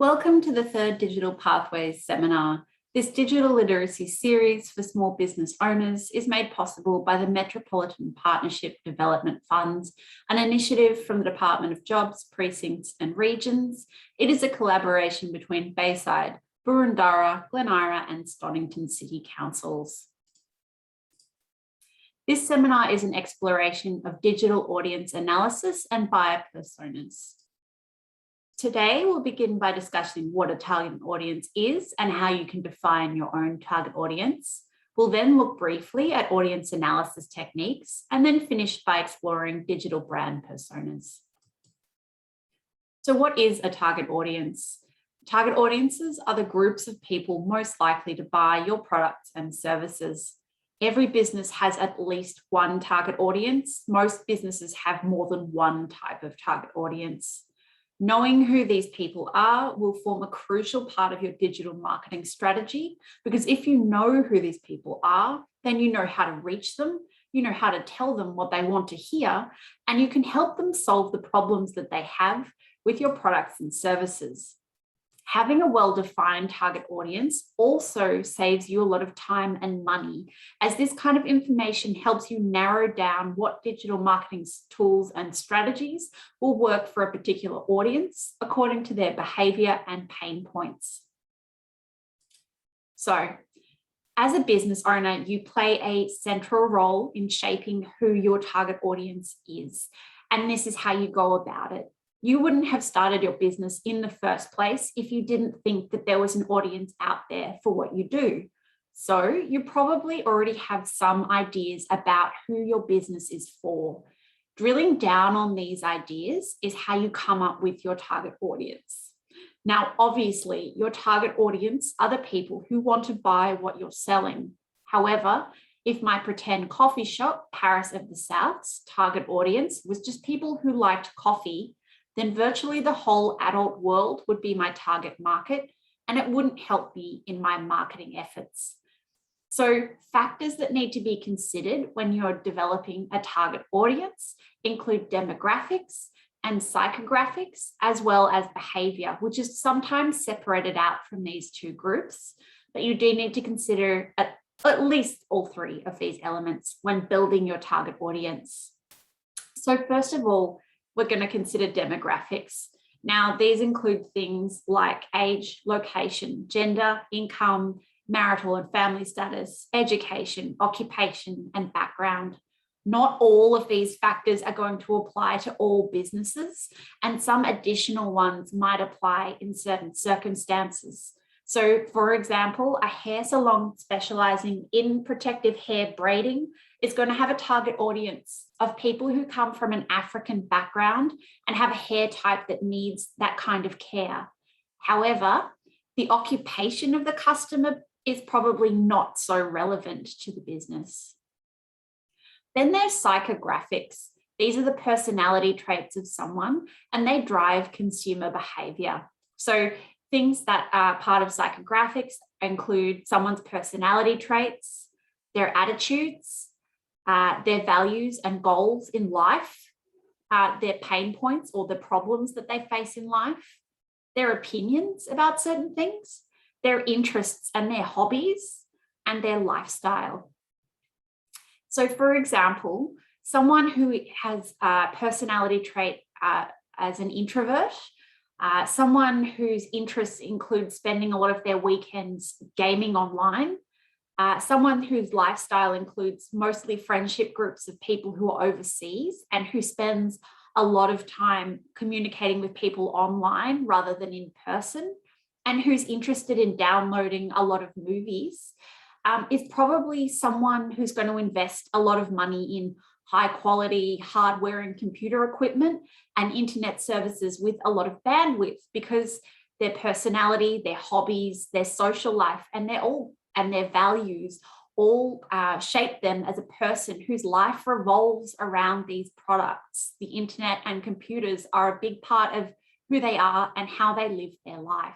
Welcome to the third Digital Pathways seminar. This digital literacy series for small business owners is made possible by the Metropolitan Partnership Development Funds, an initiative from the Department of Jobs, Precincts and Regions. It is a collaboration between Bayside, Boroondara, Glen Eira and Stonington City Councils. This seminar is an exploration of digital audience analysis and buyer personas. Today, we'll begin by discussing what a target audience is and how you can define your own target audience. We'll then look briefly at audience analysis techniques and then finish by exploring digital brand personas. So what is a target audience? Target audiences are the groups of people most likely to buy your products and services. Every business has at least one target audience. Most businesses have more than one type of target audience. Knowing who these people are will form a crucial part of your digital marketing strategy, because if you know who these people are, then you know how to reach them, you know how to tell them what they want to hear, and you can help them solve the problems that they have with your products and services. Having a well-defined target audience also saves you a lot of time and money, as this kind of information helps you narrow down what digital marketing tools and strategies will work for a particular audience according to their behavior and pain points. So, as a business owner, you play a central role in shaping who your target audience is, and this is how you go about it. You wouldn't have started your business in the first place if you didn't think that there was an audience out there for what you do. So you probably already have some ideas about who your business is for. Drilling down on these ideas is how you come up with your target audience. Now, obviously, your target audience are the people who want to buy what you're selling. However, if my pretend coffee shop, Paris of the South's target audience was just people who liked coffee, then virtually the whole adult world would be my target market, and it wouldn't help me in my marketing efforts. So factors that need to be considered when you're developing a target audience include demographics and psychographics, as well as behavior, which is sometimes separated out from these two groups, but you do need to consider at least all three of these elements when building your target audience. So first of all, we're going to consider demographics. Now, these include things like age, location, gender, income, marital and family status, education, occupation, and background. Not all of these factors are going to apply to all businesses, and some additional ones might apply in certain circumstances. So, for example, a hair salon specializing in protective hair braiding is going to have a target audience of people who come from an African background and have a hair type that needs that kind of care. However, the occupation of the customer is probably not so relevant to the business. Then there's psychographics. These are the personality traits of someone, and they drive consumer behavior. So things that are part of psychographics include someone's personality traits, their attitudes, their values and goals in life, their pain points or the problems that they face in life, their opinions about certain things, their interests and their hobbies, and their lifestyle. So for example, someone who has a personality trait as an introvert, someone whose interests include spending a lot of their weekends gaming online, someone whose lifestyle includes mostly friendship groups of people who are overseas and who spends a lot of time communicating with people online rather than in person, and who's interested in downloading a lot of movies, is probably someone who's going to invest a lot of money in high quality hardware and computer equipment and internet services with a lot of bandwidth, because their personality, their hobbies, their social life, and their values all shape them as a person whose life revolves around these products. The internet and computers are a big part of who they are and how they live their life.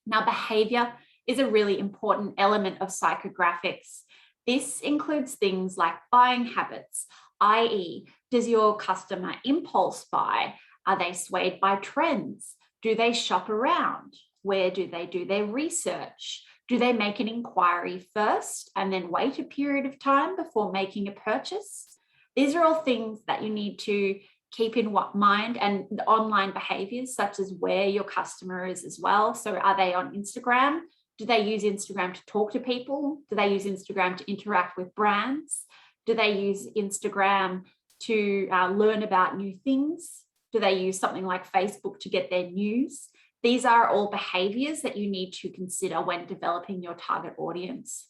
Now, behavior is a really important element of psychographics. This includes things like buying habits, i.e., does your customer impulse buy? Are they swayed by trends? Do they shop around? Where do they do their research? Do they make an inquiry first and then wait a period of time before making a purchase? These are all things that you need to keep in mind, and the online behaviors such as where your customer is as well. So are they on Instagram? Do they use Instagram to talk to people? Do they use Instagram to interact with brands? Do they use Instagram to learn about new things? Do they use something like Facebook to get their news? These are all behaviors that you need to consider when developing your target audience.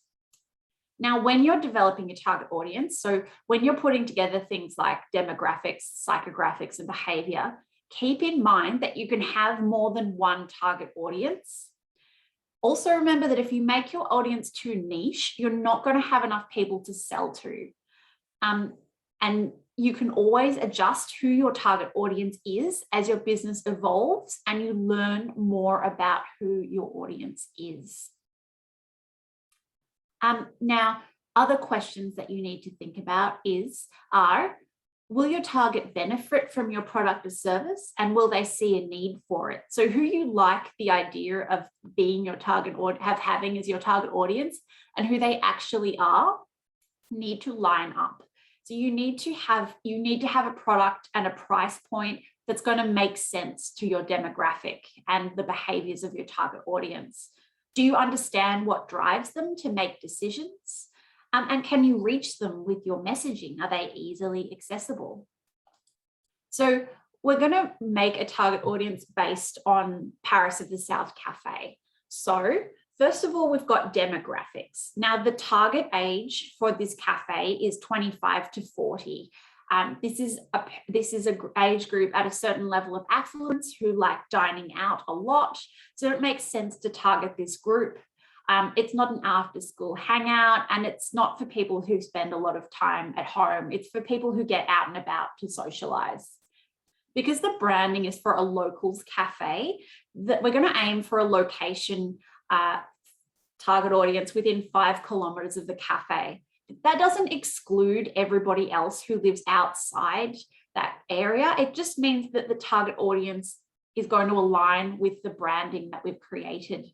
Now, when you're developing a target audience, so when you're putting together things like demographics, psychographics, and behavior, keep in mind that you can have more than one target audience. Also remember that if you make your audience too niche, you're not going to have enough people to sell to. And you can always adjust who your target audience is as your business evolves and you learn more about who your audience is. Now, other questions that you need to think about are, will your target benefit from your product or service, and will they see a need for it? So who you like the idea of being your target or having as your target audience and who they actually are need to line up. So you need to have a product and a price point that's going to make sense to your demographic and the behaviors of your target audience. Do you understand what drives them to make decisions? And can you reach them with your messaging? Are they easily accessible? So we're going to make a target audience based on Paris of the South Cafe. So first of all, we've got demographics. Now, the target age for this cafe is 25 to 40. This is an age group at a certain level of affluence who like dining out a lot. So it makes sense to target this group. It's not an after-school hangout, and it's not for people who spend a lot of time at home. It's for people who get out and about to socialize. Because the branding is for a locals cafe, that we're going to aim for a location target audience within 5 kilometers of the cafe. That doesn't exclude everybody else who lives outside that area. It just means that the target audience is going to align with the branding that we've created.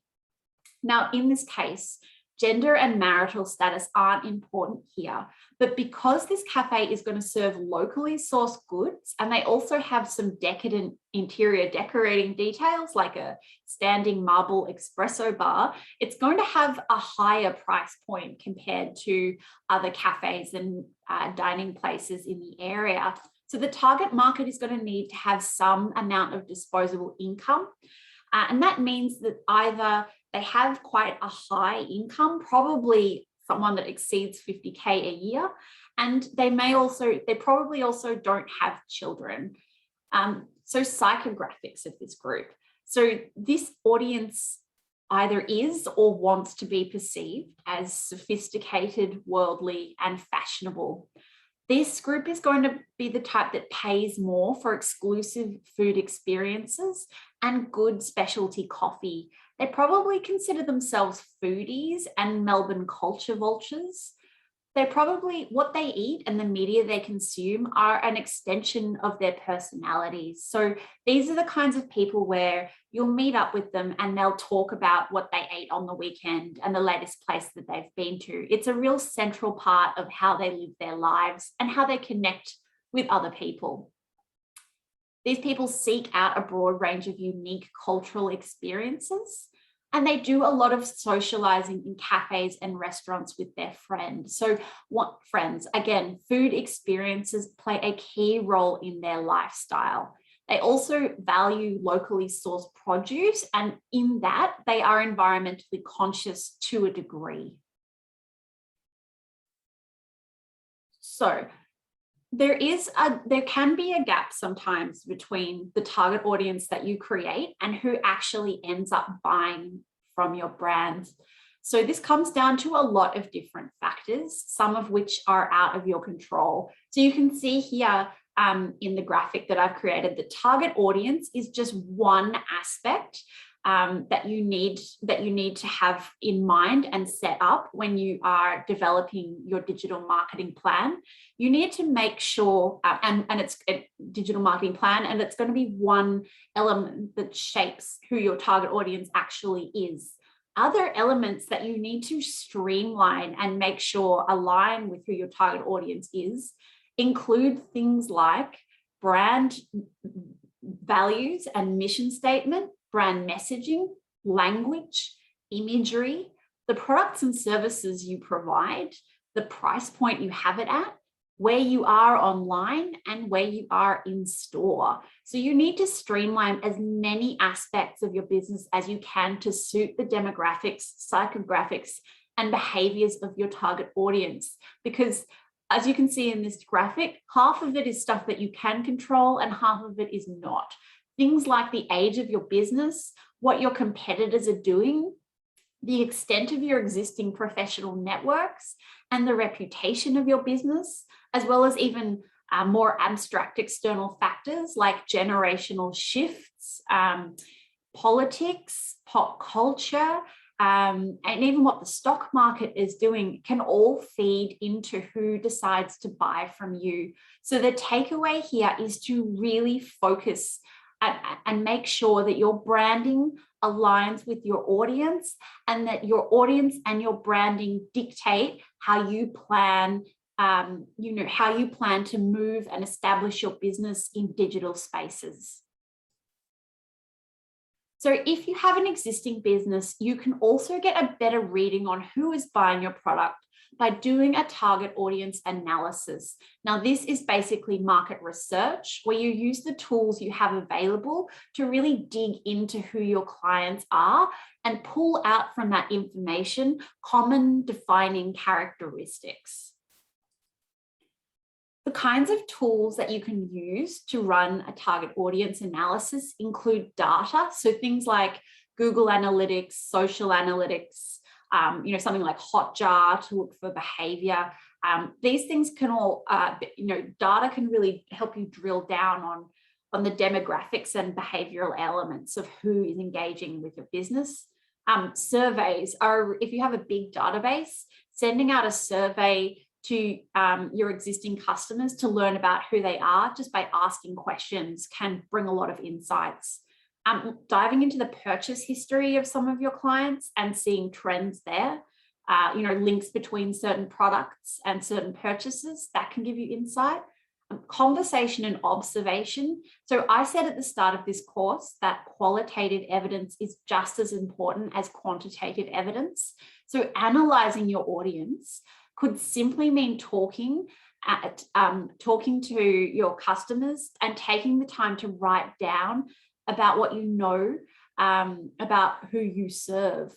Now, in this case, gender and marital status aren't important here, but because this cafe is going to serve locally sourced goods, and they also have some decadent interior decorating details like a standing marble espresso bar, it's going to have a higher price point compared to other cafes and dining places in the area. So the target market is going to need to have some amount of disposable income. And that means that either they have quite a high income, probably someone that exceeds 50K a year, and they probably also don't have children. So psychographics of this group. So this audience either is or wants to be perceived as sophisticated, worldly, and fashionable. This group is going to be the type that pays more for exclusive food experiences and good specialty coffee. They probably consider themselves foodies and Melbourne culture vultures. What they eat and the media they consume are an extension of their personalities. So these are the kinds of people where you'll meet up with them and they'll talk about what they ate on the weekend and the latest place that they've been to. It's a real central part of how they live their lives and how they connect with other people. These people seek out a broad range of unique cultural experiences, and they do a lot of socializing in cafes and restaurants with their friends. So what friends? Again, food experiences play a key role in their lifestyle. They also value locally sourced produce, and in that, they are environmentally conscious to a degree. So there can be a gap sometimes between the target audience that you create and who actually ends up buying from your brand. So this comes down to a lot of different factors, some of which are out of your control. So you can see here in the graphic that I've created, the target audience is just one aspect that you need to have in mind and set up when you are developing your digital marketing plan. You need to make sure, and it's a digital marketing plan, and it's going to be one element that shapes who your target audience actually is. Other elements that you need to streamline and make sure align with who your target audience is include things like brand values and mission statement, brand messaging, language, imagery, the products and services you provide, the price point you have it at, where you are online, and where you are in store. So you need to streamline as many aspects of your business as you can to suit the demographics, psychographics, and behaviors of your target audience. Because as you can see in this graphic, half of it is stuff that you can control and half of it is not. Things like the age of your business, what your competitors are doing, the extent of your existing professional networks, and the reputation of your business, as well as even more abstract external factors like generational shifts, politics, pop culture, and even what the stock market is doing can all feed into who decides to buy from you. So the takeaway here is to really focus and make sure that your branding aligns with your audience, and that your audience and your branding dictate how you plan, how you plan to move and establish your business in digital spaces. So if you have an existing business, you can also get a better reading on who is buying your product by doing a target audience analysis. Now, this is basically market research, where you use the tools you have available to really dig into who your clients are and pull out from that information common defining characteristics. The kinds of tools that you can use to run a target audience analysis include data. So things like Google Analytics, social analytics, something like Hotjar to look for behavior. These things can all, data can really help you drill down on the demographics and behavioral elements of who is engaging with your business. Surveys are, if you have a big database, sending out a survey to your existing customers to learn about who they are just by asking questions can bring a lot of insights. Diving into the purchase history of some of your clients and seeing trends there, links between certain products and certain purchases, that can give you insight. Conversation and observation. So I said at the start of this course that qualitative evidence is just as important as quantitative evidence. So analyzing your audience could simply mean talking to your customers and taking the time to write down about what you know about who you serve.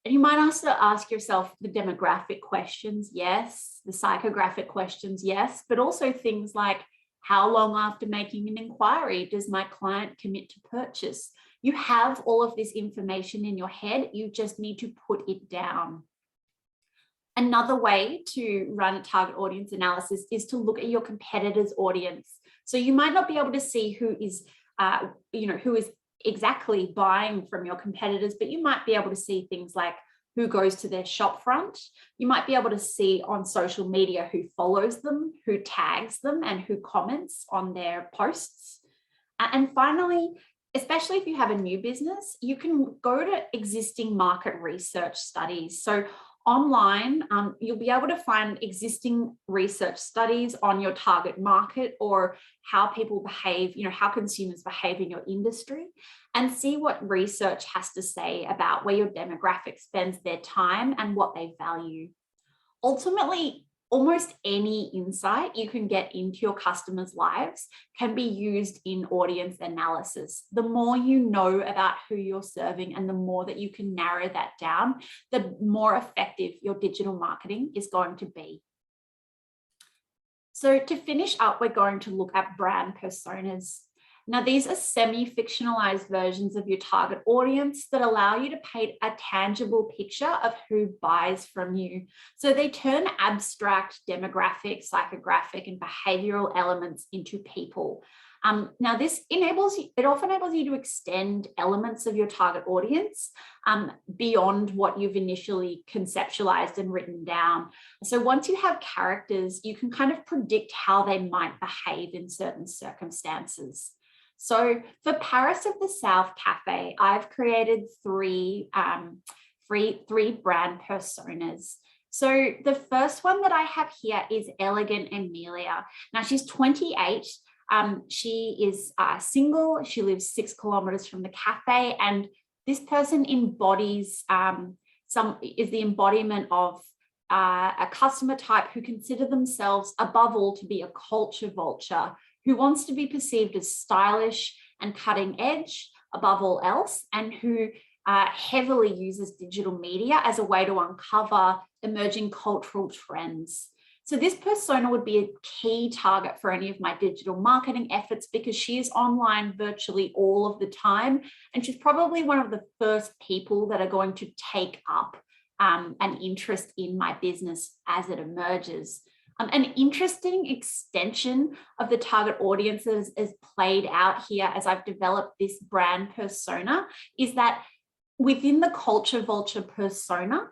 And you might also ask yourself the demographic questions, yes, the psychographic questions, yes, but also things like, how long after making an inquiry does my client commit to purchase? You have all of this information in your head, you just need to put it down. Another way to run a target audience analysis is to look at your competitors' audience. So you might not be able to see who is exactly buying from your competitors, but you might be able to see things like who goes to their shop front. You might be able to see on social media who follows them, who tags them, and who comments on their posts. And finally, especially if you have a new business, you can go to existing market research studies. So online, you'll be able to find existing research studies on your target market or how people behave, how consumers behave in your industry, and see what research has to say about where your demographic spends their time and what they value. Ultimately, almost any insight you can get into your customers' lives can be used in audience analysis. The more you know about who you're serving and the more that you can narrow that down, the more effective your digital marketing is going to be. So to finish up, we're going to look at brand personas. Now, these are semi-fictionalized versions of your target audience that allow you to paint a tangible picture of who buys from you. So they turn abstract demographic, psychographic, and behavioral elements into people. Now, this often enables you to extend elements of your target audience beyond what you've initially conceptualized and written down. So once you have characters, you can kind of predict how they might behave in certain circumstances. So for Paris of the South Cafe, I've created three brand personas. So the first one that I have here is Elegant Amelia. Now she's 28. She is single. She lives 6 kilometers from the cafe, and this person embodies is the embodiment of a customer type who consider themselves above all to be a culture vulture, who wants to be perceived as stylish and cutting edge above all else, and who heavily uses digital media as a way to uncover emerging cultural trends. So this persona would be a key target for any of my digital marketing efforts because she is online virtually all of the time. And she's probably one of the first people that are going to take up an interest in my business as it emerges. An interesting extension of the target audiences is played out here as I've developed this brand persona is that within the culture vulture persona,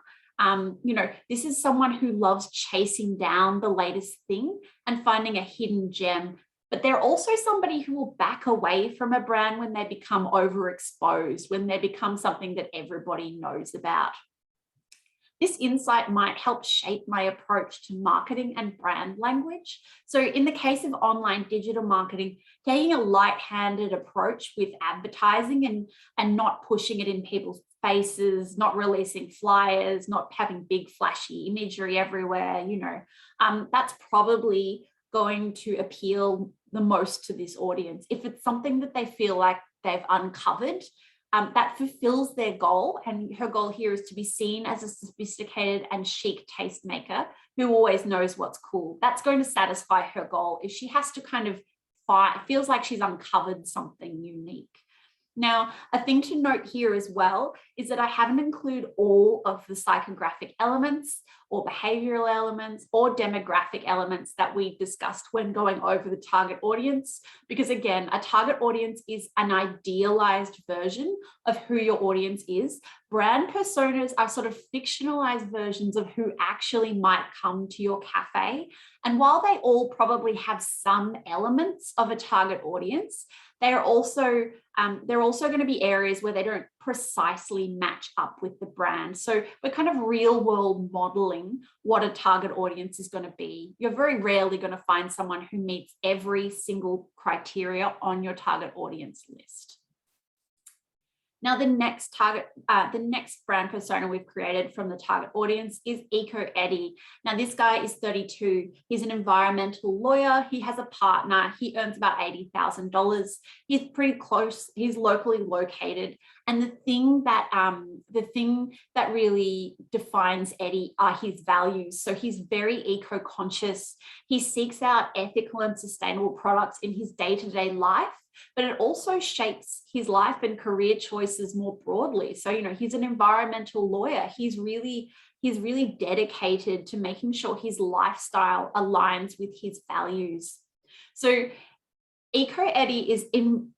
this is someone who loves chasing down the latest thing and finding a hidden gem, but they're also somebody who will back away from a brand when they become overexposed, when they become something that everybody knows about. This insight might help shape my approach to marketing and brand language. So in the case of online digital marketing, taking a light-handed approach with advertising and not pushing it in people's faces, not releasing flyers, not having big flashy imagery everywhere, that's probably going to appeal the most to this audience. If it's something that they feel like they've uncovered, that fulfills their goal. And her goal here is to be seen as a sophisticated and chic tastemaker who always knows what's cool. That's going to satisfy her goal if she has to kind of feels like she's uncovered something unique. Now, a thing to note here as well is that I haven't included all of the psychographic elements or behavioral elements or demographic elements that we discussed when going over the target audience, because again, a target audience is an idealized version of who your audience is. Brand personas are sort of fictionalized versions of who actually might come to your cafe. And while they all probably have some elements of a target audience, they're also going to be areas where they don't precisely match up with the brand. So we're kind of real world modeling what a target audience is going to be. You're very rarely going to find someone who meets every single criteria on your target audience list. Now, the next brand persona we've created from the target audience is Eco Eddie. Now, this guy is 32. He's an environmental lawyer. He has a partner. He earns about $80,000. He's pretty close. He's locally located. And the thing that really defines Eddie are his values. So he's very eco-conscious. He seeks out ethical and sustainable products in his day-to-day life, but it also shapes his life and career choices more broadly. So, he's an environmental lawyer. He's really dedicated to making sure his lifestyle aligns with his values. So Eco Eddie is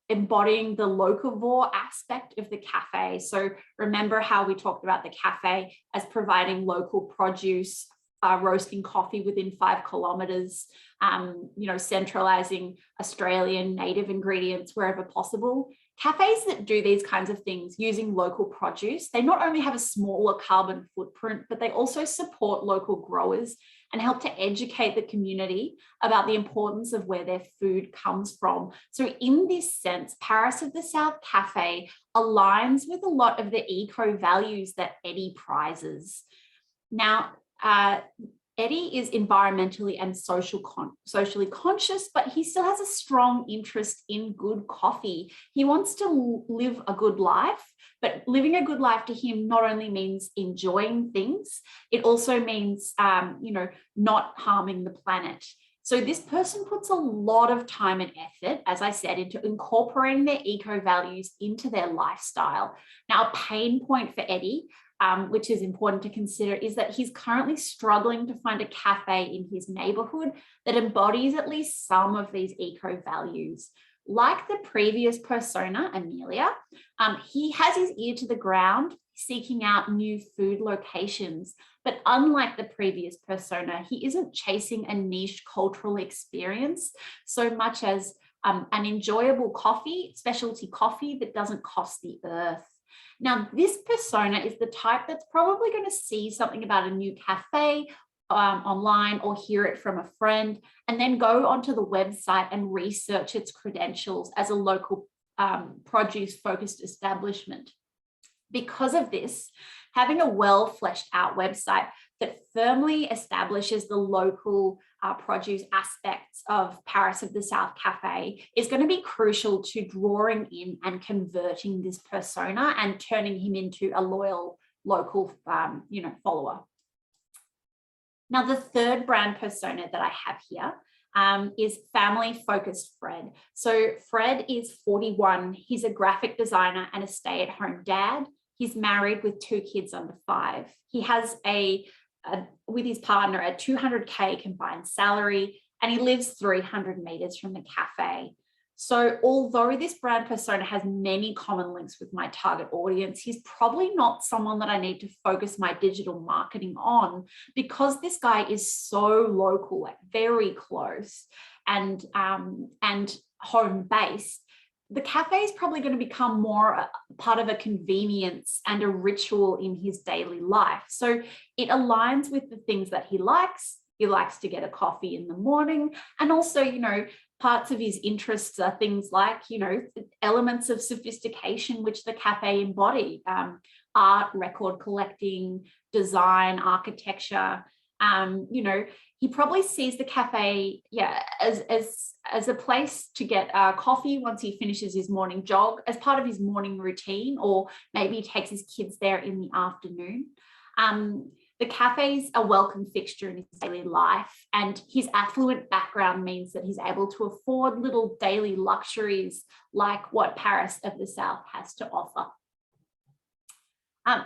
embodying the locavore aspect of the cafe. So remember how we talked about the cafe as providing local produce, roasting coffee within 5 kilometers, centralizing Australian native ingredients wherever possible. Cafes that do these kinds of things using local produce, they not only have a smaller carbon footprint, but they also support local growers and help to educate the community about the importance of where their food comes from. So in this sense, Paris of the South Cafe aligns with a lot of the eco values that Eddie prizes. Now, Eddie is environmentally and socially conscious, but he still has a strong interest in good coffee. He wants to live a good life, but living a good life to him not only means enjoying things, it also means, not harming the planet. So this person puts a lot of time and effort, as I said, into incorporating their eco values into their lifestyle. Now, a pain point for Eddie, which is important to consider, is that he's currently struggling to find a cafe in his neighborhood that embodies at least some of these eco values. Like the previous persona, Amelia, he has his ear to the ground, seeking out new food locations. But unlike the previous persona, he isn't chasing a niche cultural experience so much as an enjoyable coffee, specialty coffee that doesn't cost the earth. Now, this persona is the type that's probably going to see something about a new cafe online or hear it from a friend, and then go onto the website and research its credentials as a local produce-focused establishment. Because of this, having a well fleshed out website that firmly establishes the local produce aspects of Paris of the South Cafe is going to be crucial to drawing in and converting this persona and turning him into a loyal local follower. Now, the third brand persona that I have here is family-focused Fred. So Fred is 41. He's a graphic designer and a stay-at-home dad. He's married with 2 kids under 5. He has with his partner a $200K combined salary, and he lives 300 meters from the cafe. So although this brand persona has many common links with my target audience, he's probably not someone that I need to focus my digital marketing on, because this guy is so local, like very close and home-based. The cafe is probably going to become more a part of a convenience and a ritual in his daily life. So it aligns with the things that he likes. He likes to get a coffee in the morning, and also, parts of his interests are things like, elements of sophistication, which the cafe embody, art, record collecting, design, architecture. He probably sees the cafe, as a place to get coffee once he finishes his morning jog, as part of his morning routine, or maybe he takes his kids there in the afternoon. The cafe is a welcome fixture in his daily life, and his affluent background means that he's able to afford little daily luxuries like what Paris of the South has to offer.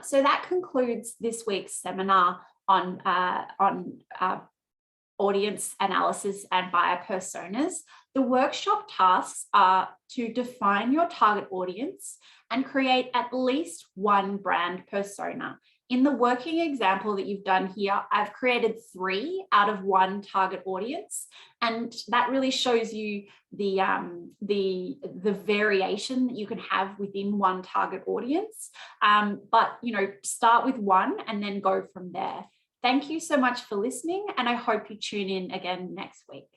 So that concludes this week's seminar on audience analysis and buyer personas. The workshop tasks are to define your target audience and create at least one brand persona. In the working example that you've done here, I've created 3 out of 1 target audience, and that really shows you the variation that you can have within one target audience. But start with 1 and then go from there. Thank you so much for listening, and I hope you tune in again next week.